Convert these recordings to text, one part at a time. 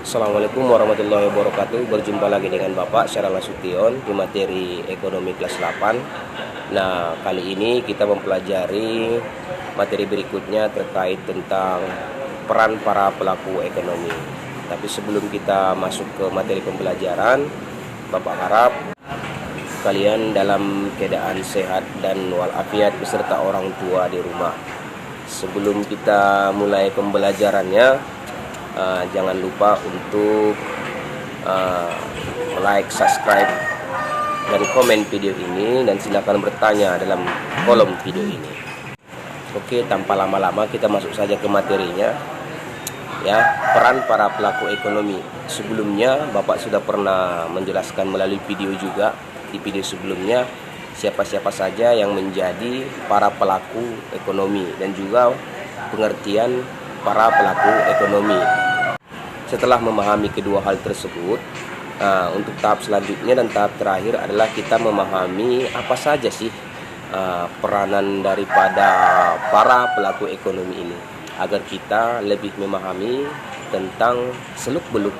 Assalamualaikum warahmatullahi wabarakatuh. Berjumpa lagi dengan Bapak Syarah Nasution di materi ekonomi kelas 8. Nah, kali ini kita mempelajari materi berikutnya terkait tentang peran para pelaku ekonomi. Tapi sebelum kita masuk ke materi pembelajaran, Bapak harap kalian dalam keadaan sehat dan walafiat beserta orang tua di rumah. Sebelum kita mulai pembelajarannya, jangan lupa untuk like, subscribe, dan komen video ini, dan silakan bertanya dalam kolom video ini. Oke, tanpa lama-lama kita masuk saja ke materinya. Ya, peran para pelaku ekonomi. Sebelumnya Bapak sudah pernah menjelaskan melalui video juga di video sebelumnya siapa-siapa saja yang menjadi para pelaku ekonomi dan juga pengertian para pelaku ekonomi. Setelah memahami kedua hal tersebut, untuk tahap selanjutnya dan tahap terakhir adalah kita memahami apa saja sih peranan daripada para pelaku ekonomi ini, agar kita lebih memahami tentang seluk-beluk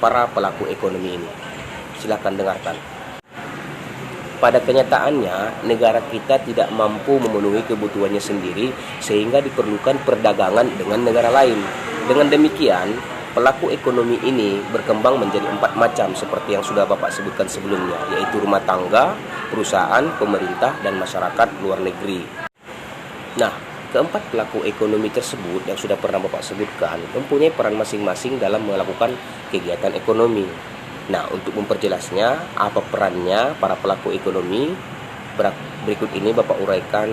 para pelaku ekonomi ini. Silakan dengarkan. Pada kenyataannya, negara kita tidak mampu memenuhi kebutuhannya sendiri sehingga diperlukan perdagangan dengan negara lain. Dengan demikian, pelaku ekonomi ini berkembang menjadi 4 macam seperti yang sudah Bapak sebutkan sebelumnya, yaitu rumah tangga, perusahaan, pemerintah, dan masyarakat luar negeri. Nah, keempat pelaku ekonomi tersebut yang sudah pernah Bapak sebutkan mempunyai peran masing-masing dalam melakukan kegiatan ekonomi. Nah, untuk memperjelasnya apa perannya para pelaku ekonomi, berikut ini Bapak uraikan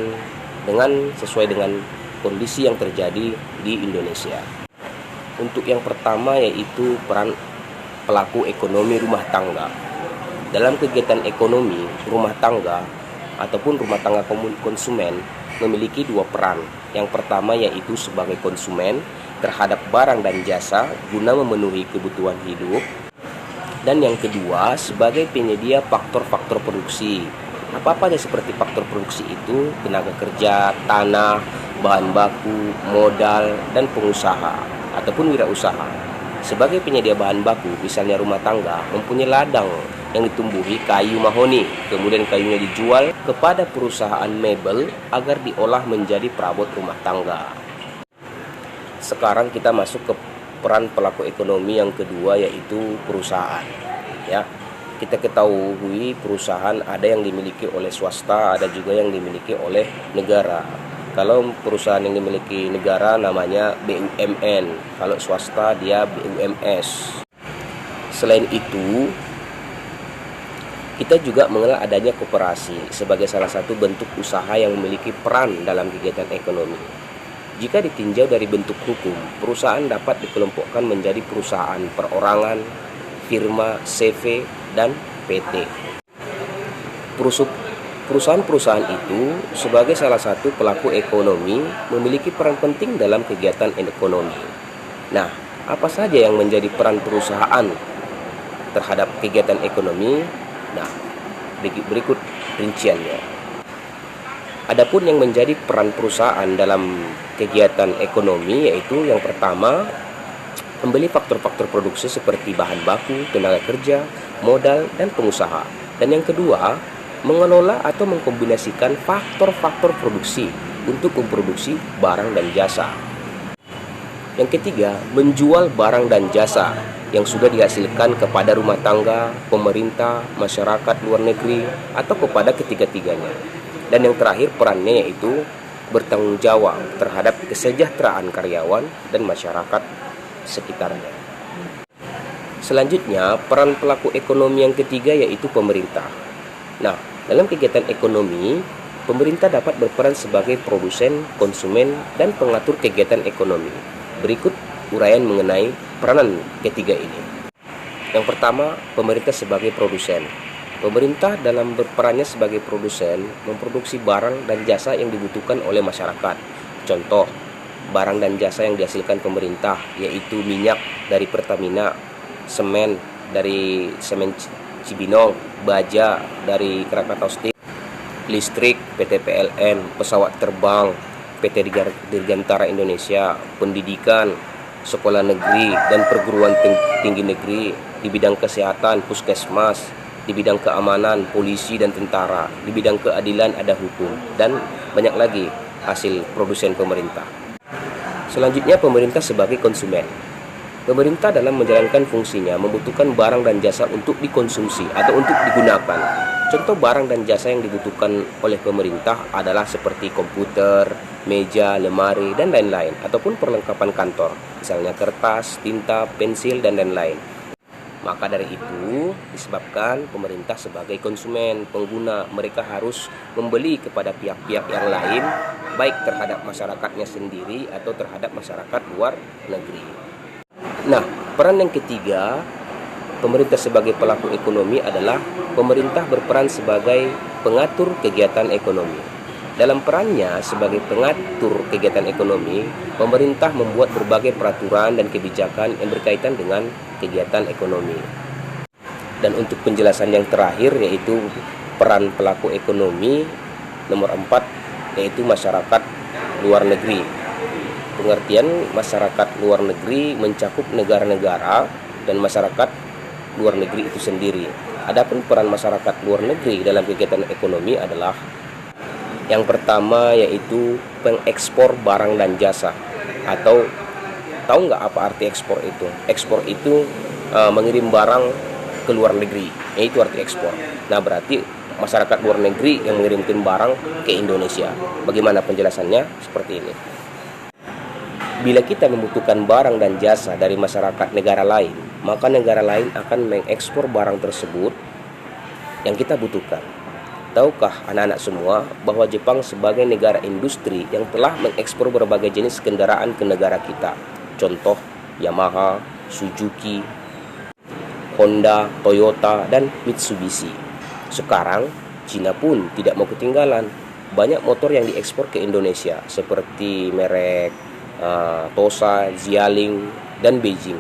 sesuai dengan kondisi yang terjadi di Indonesia. Untuk yang pertama yaitu peran pelaku ekonomi rumah tangga. Dalam kegiatan ekonomi, rumah tangga ataupun rumah tangga konsumen memiliki 2 peran. Yang pertama yaitu sebagai konsumen terhadap barang dan jasa guna memenuhi kebutuhan hidup. Dan yang kedua sebagai penyedia faktor-faktor produksi. Apa-apa aja seperti faktor produksi itu: tenaga kerja, tanah, bahan baku, modal, dan pengusaha ataupun wirausaha. Sebagai penyedia bahan baku, misalnya rumah tangga mempunyai ladang yang ditumbuhi kayu mahoni, kemudian kayunya dijual kepada perusahaan mebel agar diolah menjadi perabot rumah tangga. Sekarang kita masuk ke peran pelaku ekonomi yang kedua yaitu perusahaan. Ya, kita ketahui perusahaan ada yang dimiliki oleh swasta, ada juga yang dimiliki oleh negara. Kalau perusahaan yang dimiliki negara namanya BUMN, kalau swasta dia BUMS. Selain itu, kita juga mengenal adanya koperasi sebagai salah satu bentuk usaha yang memiliki peran dalam kegiatan ekonomi. Jika ditinjau dari bentuk hukum, perusahaan dapat dikelompokkan menjadi perusahaan perorangan, firma, CV, dan PT. Perusahaan-perusahaan itu sebagai salah satu pelaku ekonomi memiliki peran penting dalam kegiatan ekonomi. Nah, apa saja yang menjadi peran perusahaan terhadap kegiatan ekonomi? Nah, berikut rinciannya. Adapun yang menjadi peran perusahaan dalam kegiatan ekonomi yaitu yang pertama, membeli faktor-faktor produksi seperti bahan baku, tenaga kerja, modal, dan pengusaha. Dan yang kedua, mengelola atau mengkombinasikan faktor-faktor produksi untuk memproduksi barang dan jasa. Yang ketiga, menjual barang dan jasa yang sudah dihasilkan kepada rumah tangga, pemerintah, masyarakat luar negeri, atau kepada ketiga-tiganya. Dan yang terakhir perannya yaitu bertanggung jawab terhadap kesejahteraan karyawan dan masyarakat sekitarnya. Selanjutnya, peran pelaku ekonomi yang ketiga yaitu pemerintah. Nah, dalam kegiatan ekonomi, pemerintah dapat berperan sebagai produsen, konsumen, dan pengatur kegiatan ekonomi. Berikut uraian mengenai peranan ketiga ini. Yang pertama, pemerintah sebagai produsen. Pemerintah dalam berperannya sebagai produsen memproduksi barang dan jasa yang dibutuhkan oleh masyarakat. Contoh, barang dan jasa yang dihasilkan pemerintah yaitu minyak dari Pertamina, semen dari Semen Cibinong, baja dari Krakatau Steel, listrik PT PLN, pesawat terbang PT Dirgantara Indonesia, pendidikan sekolah negeri dan perguruan tinggi negeri, di bidang kesehatan, puskesmas, di bidang keamanan, polisi dan tentara, di bidang keadilan ada hukum, dan banyak lagi hasil produsen pemerintah. Selanjutnya, pemerintah sebagai konsumen. Pemerintah dalam menjalankan fungsinya membutuhkan barang dan jasa untuk dikonsumsi atau untuk digunakan. Contoh barang dan jasa yang dibutuhkan oleh pemerintah adalah seperti komputer, meja, lemari, dan lain-lain, ataupun perlengkapan kantor, misalnya kertas, tinta, pensil, dan lain-lain. Maka dari itu, disebabkan pemerintah sebagai konsumen, pengguna, mereka harus membeli kepada pihak-pihak yang lain, baik terhadap masyarakatnya sendiri atau terhadap masyarakat luar negeri. Nah, peran yang ketiga, pemerintah sebagai pelaku ekonomi adalah pemerintah berperan sebagai pengatur kegiatan ekonomi. Dalam perannya sebagai pengatur kegiatan ekonomi, pemerintah membuat berbagai peraturan dan kebijakan yang berkaitan dengan kegiatan ekonomi. Dan untuk penjelasan yang terakhir, yaitu peran pelaku ekonomi nomor 4, yaitu masyarakat luar negeri. Pengertian masyarakat luar negeri mencakup negara-negara dan masyarakat luar negeri itu sendiri. Adapun peran masyarakat luar negeri dalam kegiatan ekonomi adalah yang pertama, yaitu pengekspor barang dan jasa. Atau tahu nggak apa arti ekspor itu? Ekspor itu mengirim barang ke luar negeri, itu arti ekspor. Nah, berarti masyarakat luar negeri yang mengirimkan barang ke Indonesia. Bagaimana penjelasannya? Seperti ini. Bila kita membutuhkan barang dan jasa dari masyarakat negara lain, maka negara lain akan mengekspor barang tersebut yang kita butuhkan. Tahukah anak-anak semua bahwa Jepang sebagai negara industri yang telah mengekspor berbagai jenis kendaraan ke negara kita? Contoh Yamaha, Suzuki, Honda, Toyota, dan Mitsubishi. Sekarang Cina pun tidak mau ketinggalan. Banyak motor yang diekspor ke Indonesia seperti merek Tosa, Xialing, dan Beijing.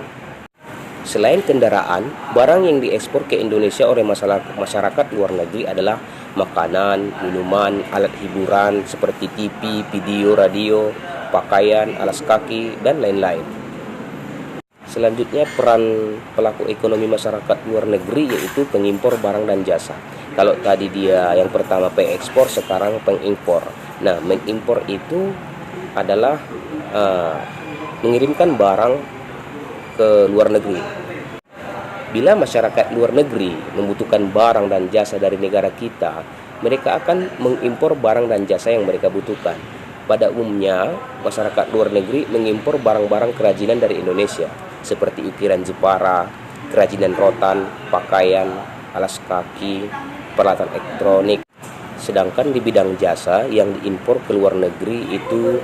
Selain kendaraan, barang yang diekspor ke Indonesia oleh masyarakat luar negeri adalah makanan, minuman, alat hiburan seperti TV, video, radio, pakaian, alas kaki, dan lain-lain. Selanjutnya, peran pelaku ekonomi masyarakat luar negeri yaitu pengimpor barang dan jasa. Kalau tadi dia yang pertama pengekspor, sekarang pengimpor. Nah, mengimpor itu adalah mengirimkan barang ke luar negeri. Bila masyarakat luar negeri membutuhkan barang dan jasa dari negara kita, mereka akan mengimpor barang dan jasa yang mereka butuhkan. Pada umumnya, masyarakat luar negeri mengimpor barang-barang kerajinan dari Indonesia, seperti ukiran Jepara, kerajinan rotan, pakaian, alas kaki, peralatan elektronik. Sedangkan di bidang jasa yang diimpor ke luar negeri itu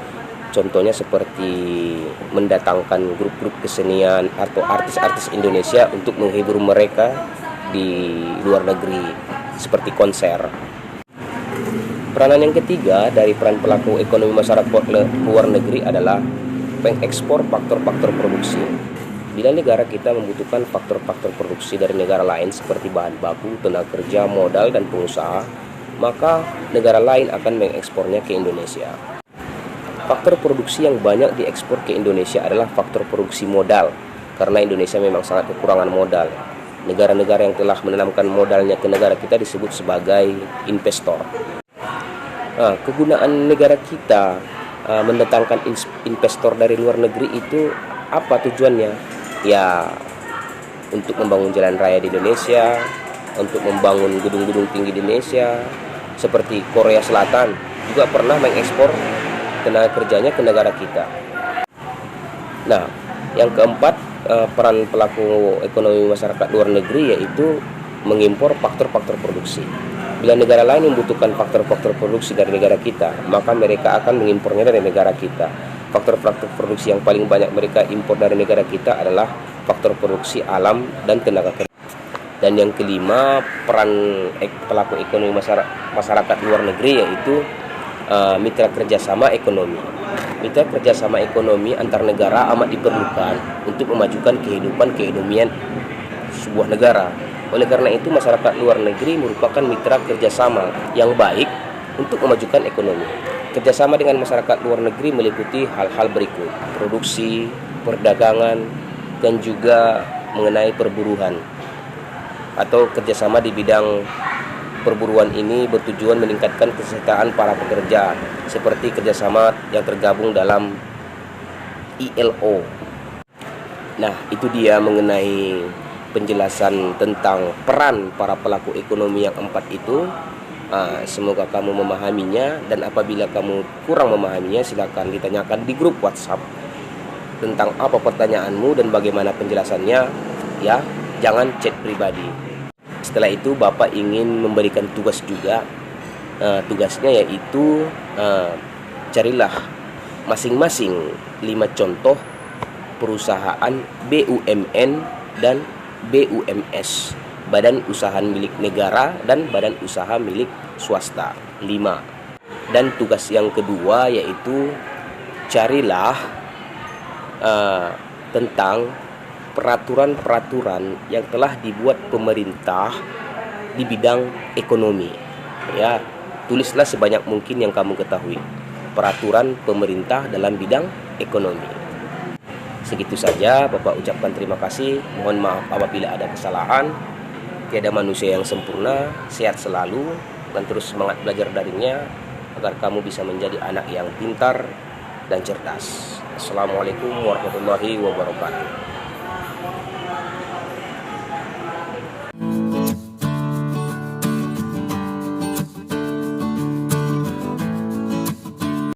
contohnya seperti mendatangkan grup-grup kesenian atau artis-artis Indonesia untuk menghibur mereka di luar negeri, seperti konser. Peranan yang ketiga dari peran pelaku ekonomi masyarakat luar negeri adalah pengekspor faktor-faktor produksi. Bila negara kita membutuhkan faktor-faktor produksi dari negara lain seperti bahan baku, tenaga kerja, modal, dan pengusaha, maka negara lain akan mengekspornya ke Indonesia. Faktor produksi yang banyak diekspor ke Indonesia adalah faktor produksi modal, karena Indonesia memang sangat kekurangan modal. Negara-negara yang telah menanamkan modalnya ke negara kita disebut sebagai investor. Nah, kegunaan negara kita mendatangkan investor dari luar negeri itu apa tujuannya? Ya, untuk membangun jalan raya di Indonesia, untuk membangun gedung-gedung tinggi di Indonesia, seperti Korea Selatan juga pernah mengekspor tenaga kerjanya ke negara kita. Nah, yang keempat, peran pelaku ekonomi masyarakat luar negeri yaitu mengimpor faktor-faktor produksi. Bila negara lain membutuhkan faktor-faktor produksi dari negara kita, maka mereka akan mengimpornya dari negara kita. Faktor-faktor produksi yang paling banyak mereka impor dari negara kita adalah faktor produksi alam dan tenaga kerja. Dan yang kelima, peran pelaku ekonomi masyarakat luar negeri yaitu mitra kerjasama ekonomi. Mitra kerjasama ekonomi antar negara amat diperlukan untuk memajukan kehidupan keekonomian sebuah negara. Oleh karena itu, masyarakat luar negeri merupakan mitra kerjasama yang baik untuk memajukan ekonomi. Kerjasama dengan masyarakat luar negeri meliputi hal-hal berikut: produksi, perdagangan, dan juga mengenai perburuan atau kerjasama di bidang perburuan ini bertujuan meningkatkan kesejahteraan para pekerja seperti kerjasama yang tergabung dalam ILO. Nah, itu dia mengenai penjelasan tentang peran para pelaku ekonomi yang 4 itu. Semoga kamu memahaminya, dan apabila kamu kurang memahaminya silakan ditanyakan di grup WhatsApp tentang apa pertanyaanmu dan bagaimana penjelasannya, ya. Jangan chat pribadi. Setelah itu Bapak ingin memberikan tugas juga. Tugasnya yaitu carilah masing-masing 5 contoh perusahaan BUMN dan BUMS, badan usaha milik negara dan badan usaha milik swasta, 5. Dan tugas yang kedua yaitu carilah tentang peraturan-peraturan yang telah dibuat pemerintah di bidang ekonomi. Ya, tulislah sebanyak mungkin yang kamu ketahui peraturan pemerintah dalam bidang ekonomi. Segitu saja, Bapak ucapkan terima kasih. Mohon maaf apabila ada kesalahan. Tiada manusia yang sempurna. Sehat selalu dan terus semangat belajar darinya agar kamu bisa menjadi anak yang pintar dan cerdas. Assalamualaikum warahmatullahi wabarakatuh.